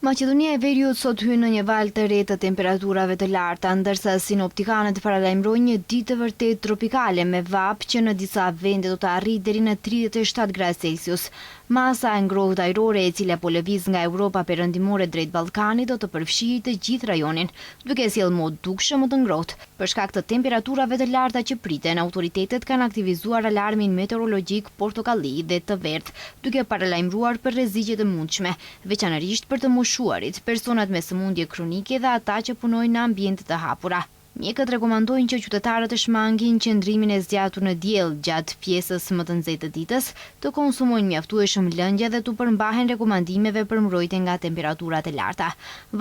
Maqedonia e Veriut sot hyn në një valë të re të temperaturave të larta, ndërsa sinoptikanët paralajmërojnë një ditë të vërtet tropikale me vapë që në disa vende do të arrijë deri në 37 gradë Celsius. Masa e ngrohtë ajrore e cila po lëviz nga Europa perëndimore drejt Ballkanit do të përfshijë të gjithë rajonin, duke sjellë mod dukshëm më të ngrohtë. Për shkak të temperaturave të larta që priten, autoritetet kanë aktivizuar alarmin meteorologjik portokalli dhe të verdhë, duke paralajmëruar për rreziqe të mundshme, veçanërisht për të moshuarit, personat me sëmundje kronike dhe ata që punojnë në ambiente të hapura. Mjekët rekomandojnë që qytetarët të shmangin qëndrimin e zgjatur në diell gjatë pjesës më të nxehtë të ditës, të konsumojnë mjaftueshëm lëndje dhe të përmbahen rekomandimeve për mbrojtje nga temperaturat e larta.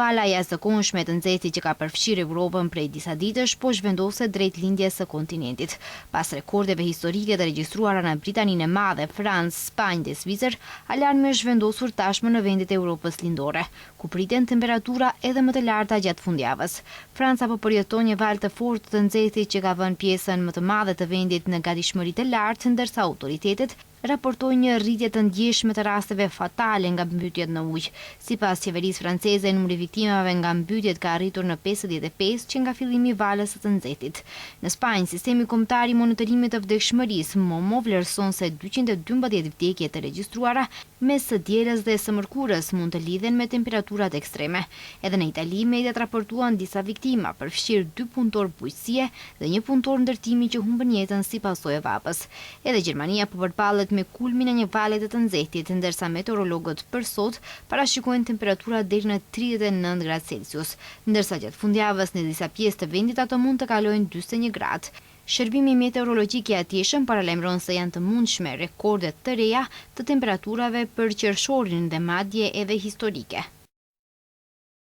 Vala e jashtëzakonshme të nxehtë që ka përfshirë Evropën prej disa ditësh po zhvendoset drejt lindjes së kontinentit. Pas rekordeve historike të regjistruara në Britaninë e Madhe, Francë, Spanjë dhe Zvicër, alarmi është vendosur tashmë në vendet e Evropës lindore, ku priten temperatura edhe më të larta gjatë fundjavës. Franca po përjeton një valë të fortë të nxehtit që ka vënë pjesën më të madhe të vendit në gatishmëri të lartë, ndërsa autoritetet raportojnë një rritje të ndjeshme të rasteve fatale nga mbytyjet në ujë. Sipas qeverisë franceze, numri viktimave nga mbytyjet ka arritur në 55 që nga fillimi i valës së të nxehtit. Në Spanjë, sistemi kombëtar i monitorimit të vdekshmërisë MOMO vlerëson se 212 vdekje të regjistruara mes së dielës dhe së mërkurës mund të lidhen me temperaturat ekstreme. Edhe në Itali, mediat raportuan disa viktima, përfshirë 2 punëtor bujqësie dhe 1 punëtor ndërtimi që humbën jetën si pasojë e vapës. Edhe Gjermania po përballet me kulmin e një vale të nxehtit, ndërsa meteorologët për sot parashikojnë temperatura deri në 39 gradë Celsius, ndërsa gjatë fundjavës në disa pjesë të vendit ato mund të kalojnë 41 gradë. Shërbimi meteorologjik i atjeshëm paralajmëron se janë të mundshme rekorde të reja të temperaturave për qershorin dhe madje edhe historike.